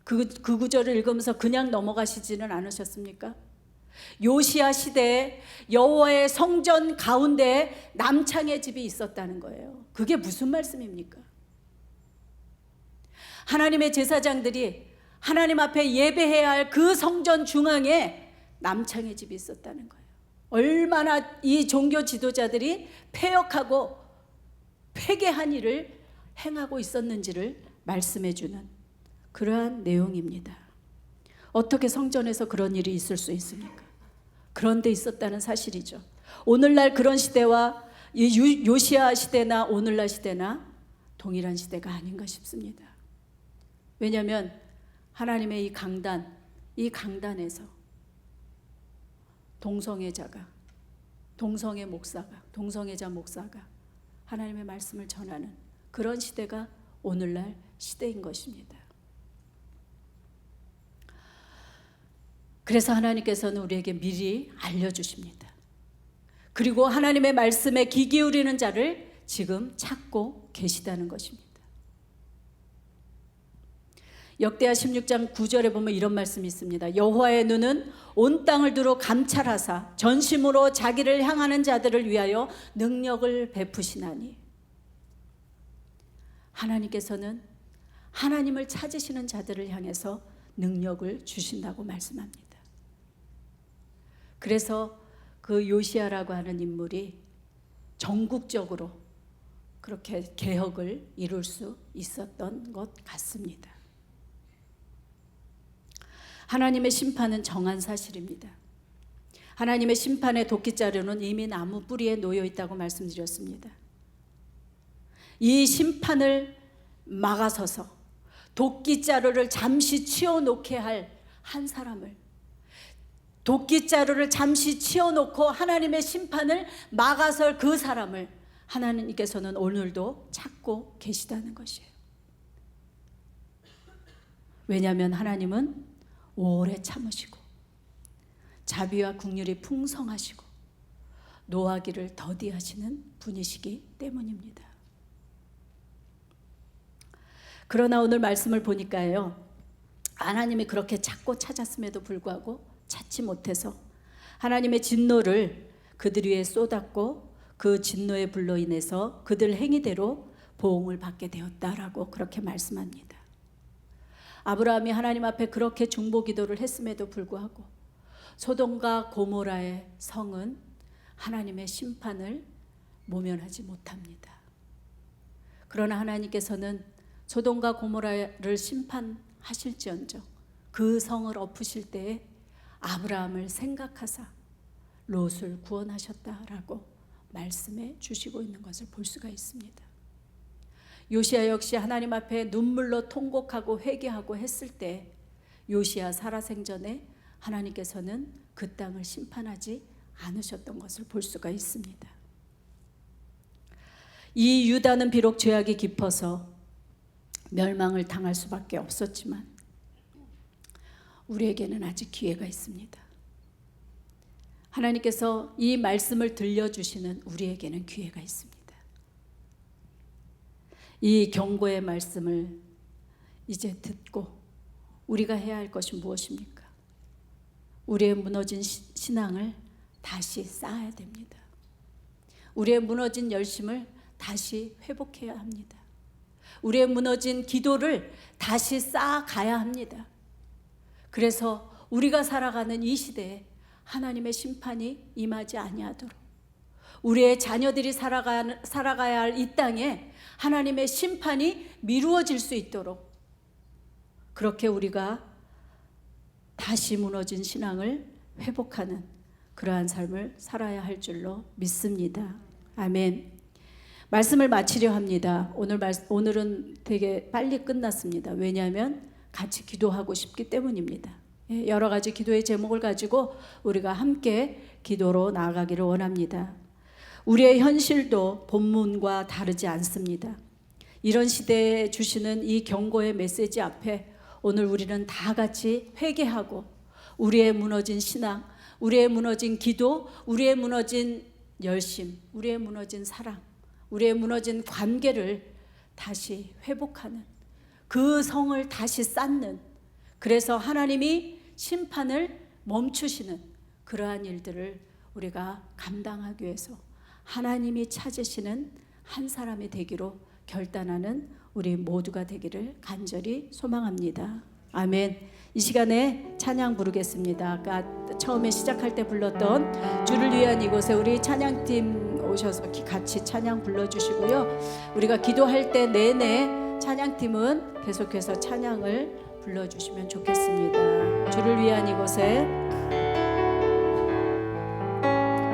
그 구절을 읽으면서 그냥 넘어가시지는 않으셨습니까? 요시야 시대에 여호와의 성전 가운데 남창의 집이 있었다는 거예요. 그게 무슨 말씀입니까? 하나님의 제사장들이 하나님 앞에 예배해야 할 그 성전 중앙에 남창의 집이 있었다는 거예요. 얼마나 이 종교 지도자들이 패역하고 회개한 일을 행하고 있었는지를 말씀해 주는 그러한 내용입니다. 어떻게 성전에서 그런 일이 있을 수 있습니까? 그런데 있었다는 사실이죠. 오늘날 그런 시대와 요시야 시대나 오늘날 시대나 동일한 시대가 아닌가 싶습니다. 왜냐하면 하나님의 이 강단에서 동성애자 목사가 하나님의 말씀을 전하는 그런 시대가 오늘날 시대인 것입니다. 그래서 하나님께서는 우리에게 미리 알려주십니다. 그리고 하나님의 말씀에 귀 기울이는 자를 지금 찾고 계시다는 것입니다. 역대하 16장 9절에 보면 이런 말씀이 있습니다. 여호와의 눈은 온 땅을 두루 감찰하사 전심으로 자기를 향하는 자들을 위하여 능력을 베푸시나니. 하나님께서는 하나님을 찾으시는 자들을 향해서 능력을 주신다고 말씀합니다. 그래서 그 요시야라고 하는 인물이 전국적으로 그렇게 개혁을 이룰 수 있었던 것 같습니다. 하나님의 심판은 정한 사실입니다. 하나님의 심판의 도끼자루는 이미 나무 뿌리에 놓여 있다고 말씀드렸습니다. 이 심판을 막아서서 도끼자루를 잠시 치워놓게 할 한 사람을, 도끼자루를 잠시 치워놓고 하나님의 심판을 막아설 그 사람을 하나님께서는 오늘도 찾고 계시다는 것이에요. 왜냐하면 하나님은 오래 참으시고 자비와 긍휼이 풍성하시고 노하기를 더디하시는 분이시기 때문입니다. 그러나 오늘 말씀을 보니까요, 하나님이 그렇게 찾고 찾았음에도 불구하고 찾지 못해서 하나님의 진노를 그들 위에 쏟았고 그 진노의 불로 인해서 그들 행위대로 보응을 받게 되었다라고 그렇게 말씀합니다. 아브라함이 하나님 앞에 그렇게 중보기도를 했음에도 불구하고 소돔과 고모라의 성은 하나님의 심판을 모면하지 못합니다. 그러나 하나님께서는 소돔과 고모라를 심판하실지언정 그 성을 엎으실 때에 아브라함을 생각하사 롯을 구원하셨다라고 말씀해 주시고 있는 것을 볼 수가 있습니다. 요시야 역시 하나님 앞에 눈물로 통곡하고 회개하고 했을 때 요시야 살아생전에 하나님께서는 그 땅을 심판하지 않으셨던 것을 볼 수가 있습니다. 이 유다는 비록 죄악이 깊어서 멸망을 당할 수밖에 없었지만 우리에게는 아직 기회가 있습니다. 하나님께서 이 말씀을 들려주시는 우리에게는 기회가 있습니다. 이 경고의 말씀을 이제 듣고 우리가 해야 할 것이 무엇입니까? 우리의 무너진 신앙을 다시 쌓아야 됩니다. 우리의 무너진 열심을 다시 회복해야 합니다. 우리의 무너진 기도를 다시 쌓아가야 합니다. 그래서 우리가 살아가는 이 시대에 하나님의 심판이 임하지 아니하도록 우리의 자녀들이 살아가야 할 이 땅에 하나님의 심판이 미루어질 수 있도록 그렇게 우리가 다시 무너진 신앙을 회복하는 그러한 삶을 살아야 할 줄로 믿습니다. 아멘. 말씀을 마치려 합니다. 오늘은 되게 빨리 끝났습니다. 왜냐하면 같이 기도하고 싶기 때문입니다. 여러 가지 기도의 제목을 가지고 우리가 함께 기도로 나아가기를 원합니다. 우리의 현실도 본문과 다르지 않습니다. 이런 시대에 주시는 이 경고의 메시지 앞에 오늘 우리는 다 같이 회개하고 우리의 무너진 신앙, 우리의 무너진 기도, 우리의 무너진 열심, 우리의 무너진 사랑, 우리의 무너진 관계를 다시 회복하는 그 성을 다시 쌓는, 그래서 하나님이 심판을 멈추시는 그러한 일들을 우리가 감당하기 위해서 하나님이 찾으시는 한 사람이 되기로 결단하는 우리 모두가 되기를 간절히 소망합니다. 아멘. 이 시간에 찬양 부르겠습니다. 아까 처음에 시작할 때 불렀던 주를 위한 이곳에 우리 찬양팀 오셔서 같이 찬양 불러주시고요. 우리가 기도할 때 내내 찬양팀은 계속해서 찬양을 불러주시면 좋겠습니다. 주를 위한 이곳에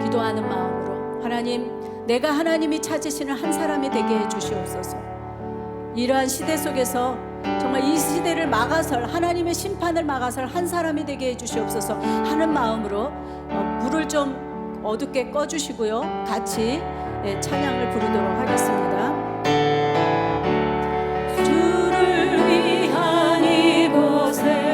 기도하는 마음으로 하나님, 내가 하나님이 찾으시는 한 사람이 되게 해 주시옵소서. 이러한 시대 속에서 정말 이 시대를 막아설, 하나님의 심판을 막아설 한 사람이 되게 해 주시옵소서 하는 마음으로 불을 좀 어둡게 꺼주시고요. 같이 찬양을 부르도록 하겠습니다. 주를 위한 이곳에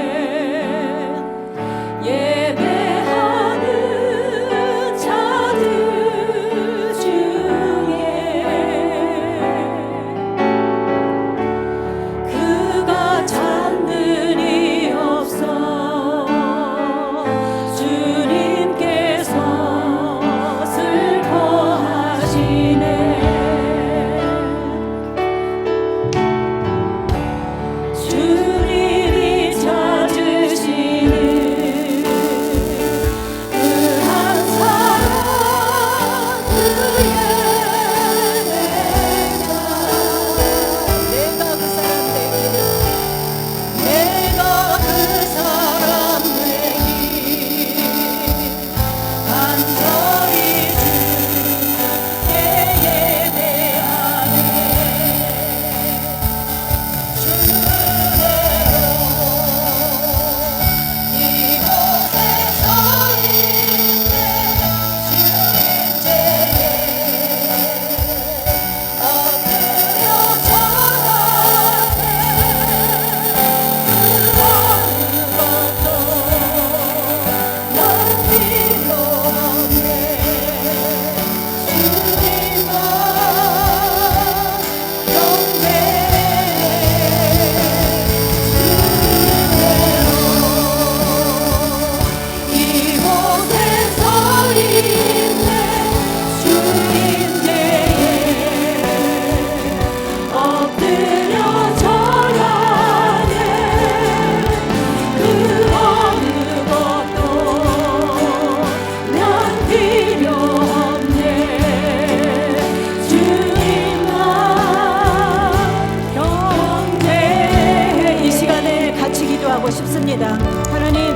하나님,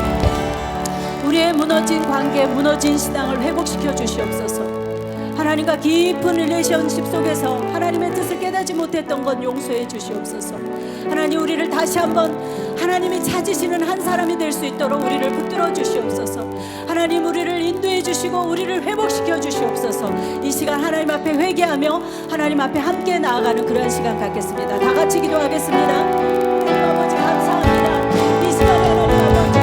우리의 무너진 관계, 무너진 신앙을 회복시켜 주시옵소서. 하나님과 깊은 릴레이션십 속에서 하나님의 뜻을 깨닫지 못했던 것 용서해 주시옵소서. 하나님, 우리를 다시 한번 하나님이 찾으시는 한 사람이 될 수 있도록 우리를 붙들어 주시옵소서. 하나님, 우리를 인도해 주시고 우리를 회복시켜 주시옵소서. 이 시간 하나님 앞에 회개하며 하나님 앞에 함께 나아가는 그러한 시간 갖겠습니다. 다 같이 기도하겠습니다. 하나님 아버지, 감사합니다. 이 시간에 하나님 아버지,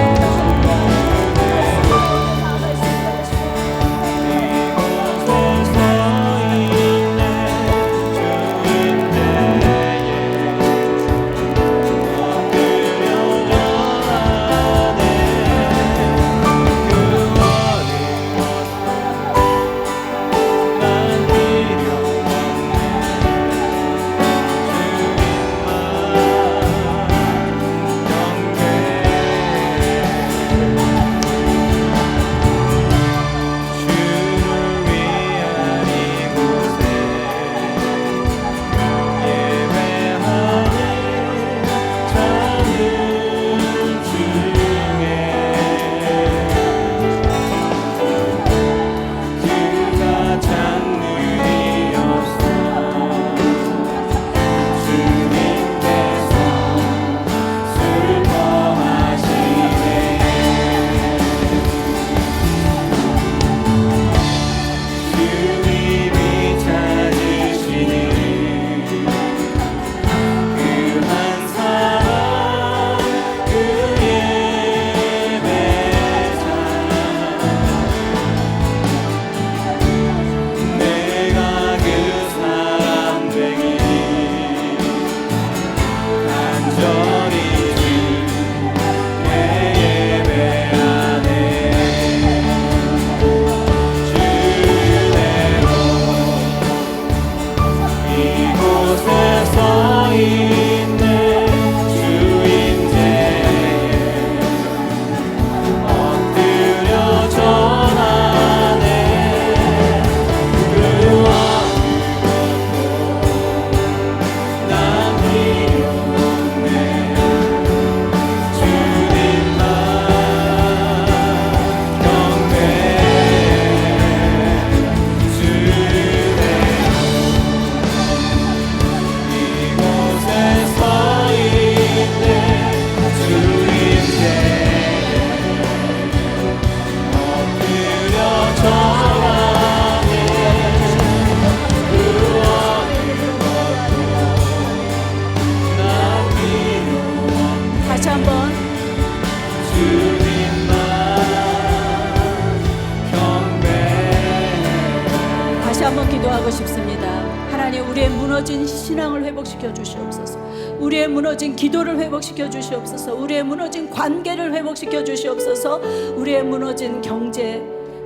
기도하고 싶습니다. 하나님, 우리의 무너진 신앙을 회복시켜 주시옵소서. 우리의 무너진 기도를 회복시켜 주시옵소서. 우리의 무너진 관계를 회복시켜 주시옵소서. 우리의 무너진 경제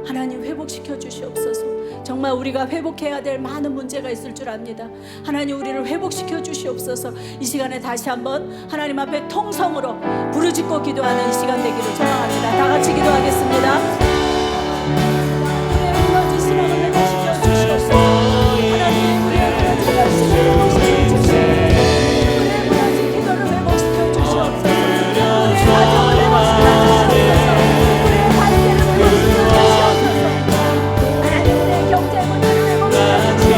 하나님 회복시켜 주시옵소서. 정말 우리가 회복해야 될 많은 문제가 있을 줄 압니다. 하나님, 우리를 회복시켜 주시옵소서. 이 시간에 다시 한번 하나님 앞에 통성으로 부르짖고 기도하는 이 시간 되기를 소망합니다. 다 같이 기도하겠습니다. 우리의 무너진 신앙을 회복시켜 주시옵소서. 하나님, 우리의 무너진 신앙을 회복시켜 주시옵소서. 우리의 무너진 기도를 회복시켜 주시옵소서. 우리의 가정을 회복시켜 주시옵소서. 우리의 관계를 회복시켜 주시옵소서. 하나님, 우리의 경제 문제를 회복시켜 주시옵소서.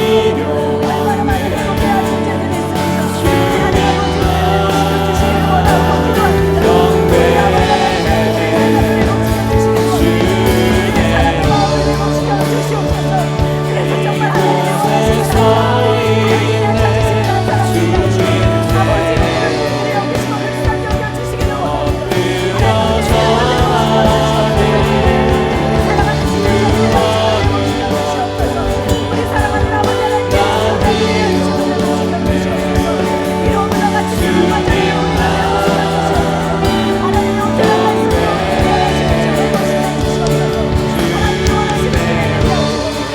얼마나 많은 회복해야 할 문제들이 있습니까? 하나님, 회복시켜 주시기를 원하고 기도합니다. 우리 아버지 하나님, 회복시켜 주시기를 원합니다. 사랑의 마음을 회복시켜 주시옵소서. 그래서 정말 하나님의 원하시는 하나님의 찾으시는 한 사람입니다. 아버지, 우리를 여기시고 불쌍히 여겨주시기를 원합니다. 사랑하는 주님의 회복시켜 주시옵소서. 우리 사랑하는 아버지 하나님, 회복시켜 주시옵소서. 이로 물러같이 주는 것들을 회복시켜 주시옵소서. 하나님의 온전한 말씀으로 회복시켜 주시옵소서. 하나님이 원하시는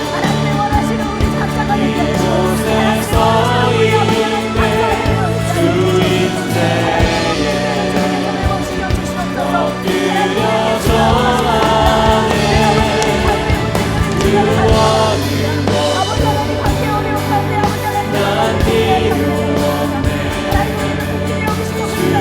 하나님의 원하시는 우리 각자가 되게 하시고, 하나님의 원하시는 우리 아버지 하나님 각자가 되게 하시고, 회복시켜 주시옵소서. 하나님의 아버지 하나님 관계 어려움가운데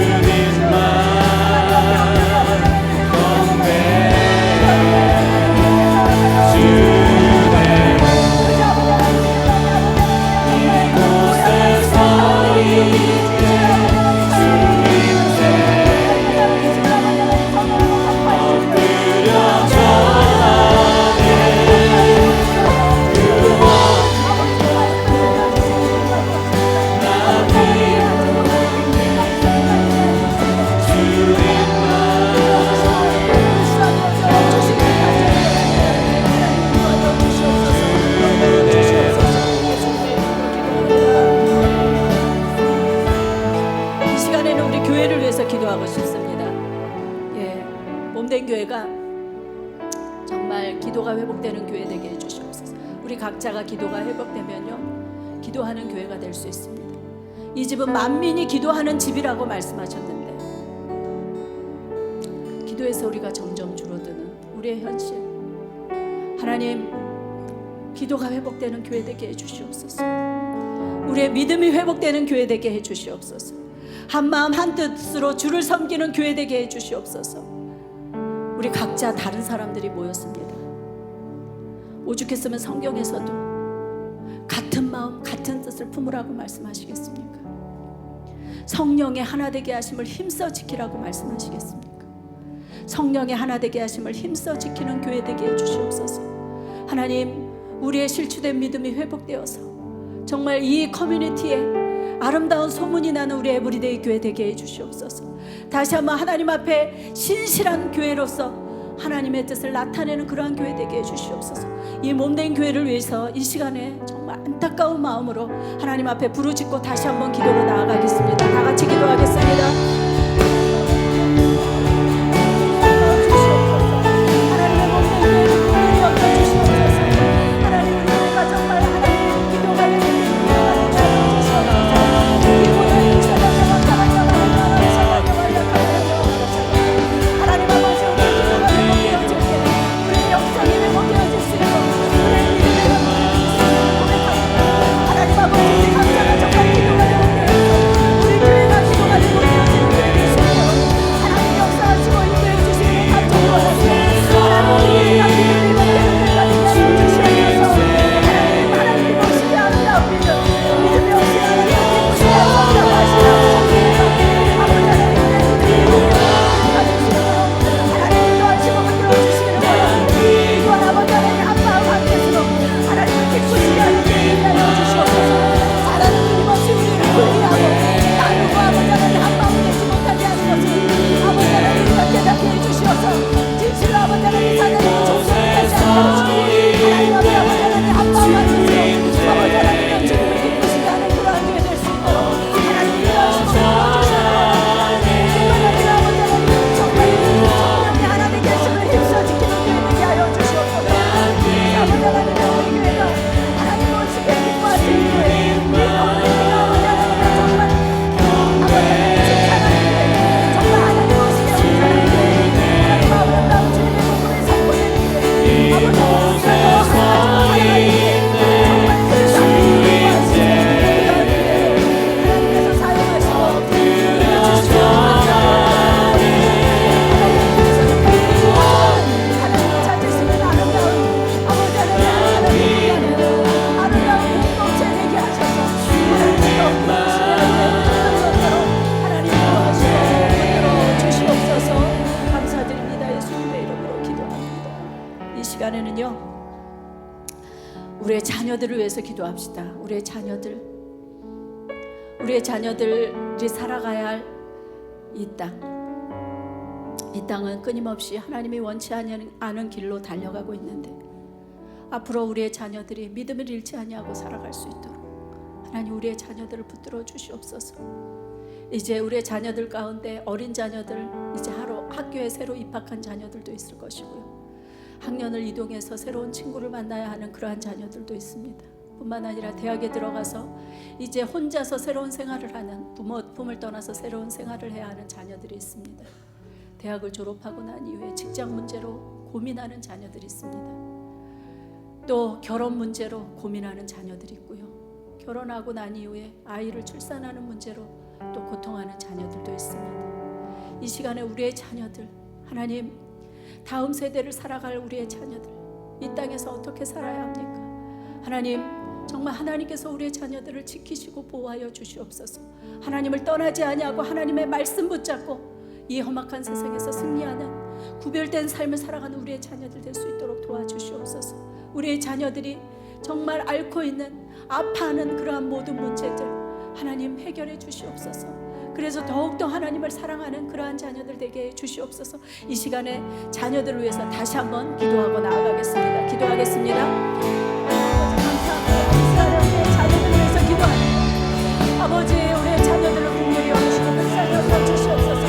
아버지 하나님 하나님 여기시고 불쌍히 여겨주시옵소서. 이 시간에는 우리 교회를 위해서 기도하고 싶습니다. 몸된 교회가 정말 기도가 회복되는 교회 되게 해주시옵소서. 우리 각자가 기도가 회복되면요, 기도하는 교회가 될 수 있습니다. 이 집은 만민이 기도하는 집이라고 말씀하셨는데, 기도에서 우리가 점점 줄어드는 우리의 현실, 하나님, 기도가 회복되는 교회 되게 해주시옵소서. 우리의 믿음이 회복되는 교회 되게 해주시옵소서. 한마음 한뜻으로 주를 섬기는 교회 되게 해주시옵소서. 우리 각자 다른 사람들이 모였습니다. 오죽했으면 성경에서도 같은 마음 같은 뜻을 품으라고 말씀하시겠습니까? 성령의 하나 되게 하심을 힘써 지키라고 말씀하시겠습니까? 성령의 하나 되게 하심을 힘써 지키는 교회 되게 해주시옵소서. 하나님, 우리의 실추된 믿음이 회복되어서 정말 이 커뮤니티에 아름다운 소문이 나는 우리 에브리데이 교회 되게 해주시옵소서. 다시 한번 하나님 앞에 신실한 교회로서 하나님의 뜻을 나타내는 그러한 교회 되게 해주시옵소서. 이 몸된 교회를 위해서 이 시간에 정말 안타까운 마음으로 하나님 앞에 부르짖고 다시 한번 기도로 나아가겠습니다. 다 같이 기도하겠습니다. 하나님 아버지, 각자가 정말 기도가 회복되어서 우리 교회가 기도가 회복되어지는 시간에는요, 우리의 자녀들을 위해서 기도합시다. 우리의 자녀들이 살아가야 할 이 땅은 끊임없이 하나님이 원치 않은 길로 달려가고 있는데, 앞으로 우리의 자녀들이 믿음을 잃지 아니하고 살아갈 수 있도록 하나님 우리의 자녀들을 붙들어 주시옵소서. 이제 우리의 자녀들 가운데 어린 자녀들, 이제 학교에 새로 입학한 자녀들도 있을 것이고요, 학년을 이동해서 새로운 친구를 만나야 하는 그러한 자녀들도 있습니다. 뿐만 아니라 대학에 들어가서 이제 혼자서 새로운 생활을 하는, 부모를 떠나서 새로운 생활을 해야 하는 자녀들이 있습니다. 대학을 졸업하고 난 이후에 직장 문제로 고민하는 자녀들이 있습니다. 또 결혼 문제로 고민하는 자녀들이 있고요, 결혼하고 난 이후에 아이를 출산하는 문제로 또 고통하는 자녀들도 있습니다. 이 시간에 우리의 자녀들, 하나님 다음 세대를 살아갈 우리의 자녀들, 이 땅에서 어떻게 살아야 합니까? 하나님, 정말 하나님께서 우리의 자녀들을 지키시고 보호하여 주시옵소서. 하나님을 떠나지 아니하고 하나님의 말씀 붙잡고 이 험악한 세상에서 승리하는 구별된 삶을 살아가는 우리의 자녀들 될 수 있도록 도와주시옵소서. 우리의 자녀들이 정말 앓고 있는, 아파하는 그러한 모든 문제들 하나님 해결해 주시옵소서. 그래서 더욱더 하나님을 사랑하는 그러한 자녀들 되게 해 주시옵소서. 이 시간에 자녀들을 위해서 다시 한번 기도하고 나아가겠습니다. 기도하겠습니다. 자녀들을 위해서 기도합니다. 아버지, 우리의 자녀들을 긍휼히 여기시고 불쌍히 여겨 주시옵소서.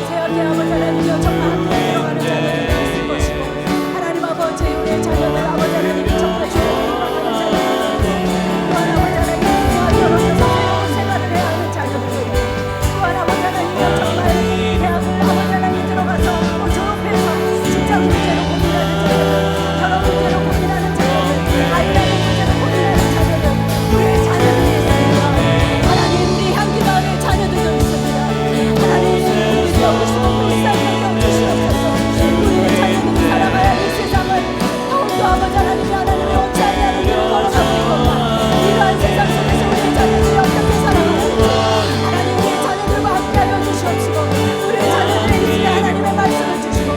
새하게 아버지 하나님이여, 정말 학교에 들어가는 자녀들도 있을 것이고, 하나님 아버지, 우리의 자녀들 아버지 하나님이 정말 주님을 들어가는 자녀들도 있고, 또한 아버지 하나님 결혼해서 새로운 생활을 해야 하는 자녀들도 있고, 또한 아버지 하나님이여, 정말 대학을 아버지 하나님 들어가서 또 졸업해서 직장 문제로 고민하는 자녀들, 결혼 문제로 고민하는 자녀들, 아이라는 문제로 고민하는 자녀들, 우리의 자녀들이 있습니다. 하나님, 우리 향기마을의 자녀들도 있습니다. 하나님, 우리 여기시고 불쌍히 여겨주시옵소서. 우리의 자녀들이 살아가야 이 세상을 더욱더 아버지 하나님이 원치 아니하는 길을 걸어가고 있구나. 이러한 세상 속에서 우리의 자녀들이 어떻게 살아가는지 하나님, 우리의 자녀들과 함께하여 주시옵시고, 우리의 자녀들의 입술에 하나님의 말씀을 주시고,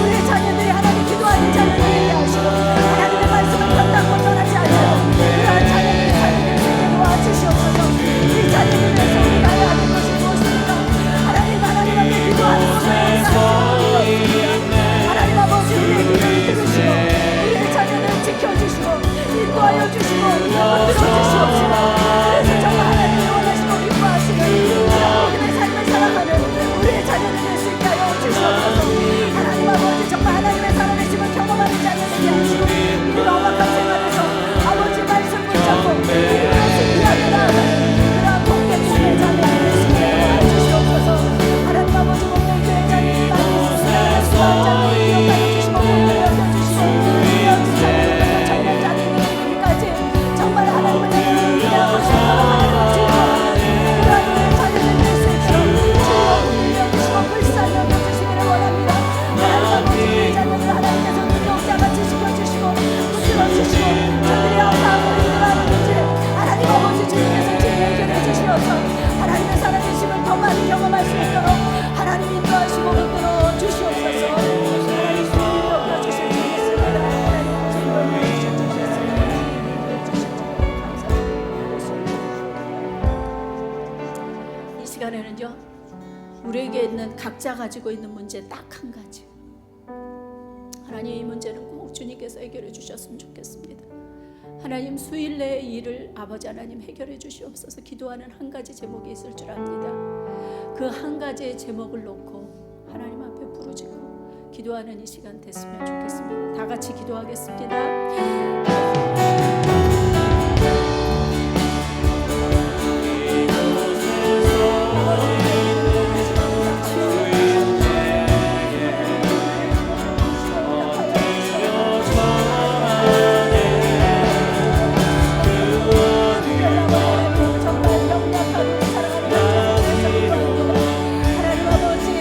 우리의 자녀들이 하나님 기도하는 자녀들에게 하시고, 하나님의 말씀을 감당고 떠나지 않도록 그러한 자녀들의 삶을 도와주시옵소서. 이 자녀들을 위해서 우리가 해야 하는 것이 무엇입니까? 하나님 앞에 기도하는 것을 감사합니다. 하나님 아버지, 우리의 기도를 들으시고 우리의 자녀들을 지켜주시고 인도하여 주시고 붙들어 주시옵시고, 그래서 정말 하나님이 원하시고 기뻐하시는 믿음의 삶을 살아가는 우리의 자녀들 될 수 있게 하여 주시옵소서. 하나님 아버지, 정말 하나님의 살아계심을 경험하는 자녀들이 하시고, 이 험악한 생활에서 아버지 말씀 붙잡고 믿음으로 승리하게 나아가는 그러한 복된 자녀들 될 수 있게 하여 주시옵소서. 하나님 아버지, 복된 자녀들이 많이 있습니다. 수많은 자녀들을 기억하여 주시고 복되게 여겨주시고, 이어진 자녀들부터 젊은 자녀들까지 정말 하나님을 기대하고 생각하는 즐거워하는 그러한 우리의 자녀들 될 수 있도록 주여 복되게 여기시고 불쌍히 여겨주시기를 원합니다. 하나님 아버지, 우리의 자녀들 하나님께서 능력자같이 지켜주시고 붙들어주시고, 저들이 아파하고 힘들어하는 문제 하나님 아버지 주님께서 지금 해결해 주시어서 하나님의 살아계심을 더 많이 경험할 수 있도록 하나님 인도하시고 붙들어 주시옵소서. 하나님 주님 여겨주실 줄 믿습니다. 하나님 주님 여겨주실 줄 믿습니다. 감사합니다. 이 시간에는요, 우리에게 있는 각자 가지고 있는 문제 딱 한 가지, 하나님 이 문제는 꼭 주님께서 해결해 주셨으면 좋겠습니다. 하나님, 수일 내의 일을 아버지 하나님 해결해 주시옵소서. 기도하는 한 가지 제목이 있을 줄 압니다. 그 한 가지의 제목을 놓고 하나님 앞에 부르짖고 기도하는 이 시간 됐으면 좋겠습니다. 다 같이 기도하겠습니다. 하나님 아버지,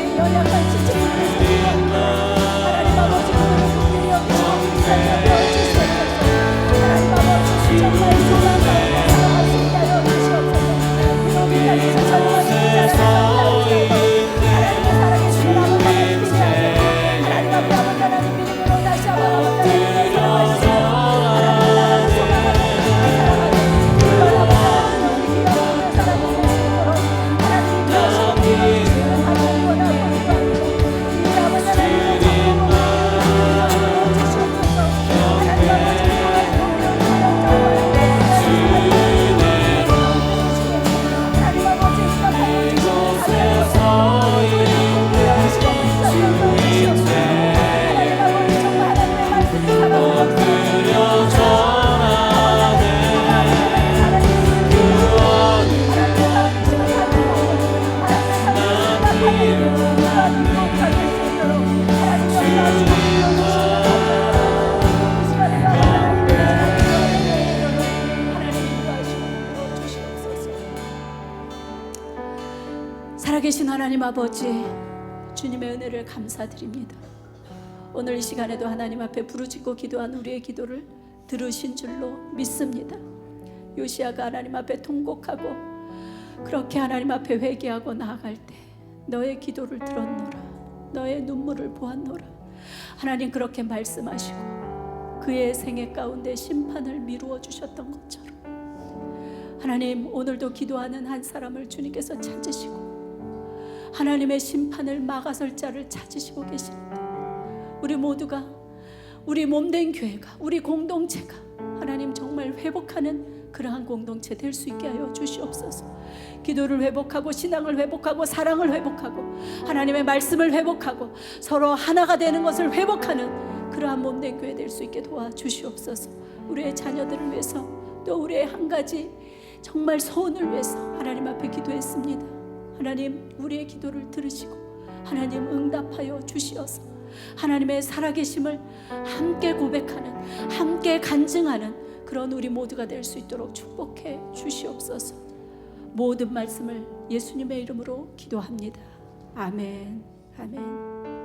하나님 아버지, 주님의 은혜를 감사드립니다. 오늘 이 시간에도 하나님 앞에 부르짖고 기도한 우리의 기도를 들으신 줄로 믿습니다. 요시야가 하나님 앞에 통곡하고 그렇게 하나님 앞에 회개하고 나아갈 때 너의 기도를 들었노라, 너의 눈물을 보았노라. 하나님 그렇게 말씀하시고 그의 생애 가운데 심판을 미루어 주셨던 것처럼 하나님 오늘도 기도하는 한 사람을 주님께서 찾으시고 하나님의 심판을 막아설 자를 찾으시고 계십니다. 우리 모두가, 우리 몸된 교회가, 우리 공동체가 하나님 정말 회복하는 그러한 공동체 될 수 있게 하여 주시옵소서. 기도를 회복하고 신앙을 회복하고 사랑을 회복하고 하나님의 말씀을 회복하고 서로 하나가 되는 것을 회복하는 그러한 몸된 교회 될 수 있게 도와주시옵소서. 우리의 자녀들을 위해서 또 우리의 한 가지 정말 소원을 위해서 하나님 앞에 기도했습니다. 하나님 우리의 기도를 들으시고 하나님 응답하여 주시어서 하나님의 살아계심을 함께 고백하는, 함께 간증하는 그런 우리 모두가 될 수 있도록 축복해 주시옵소서. 모든 말씀을 예수님의 이름으로 기도합니다. 아멘. 아멘.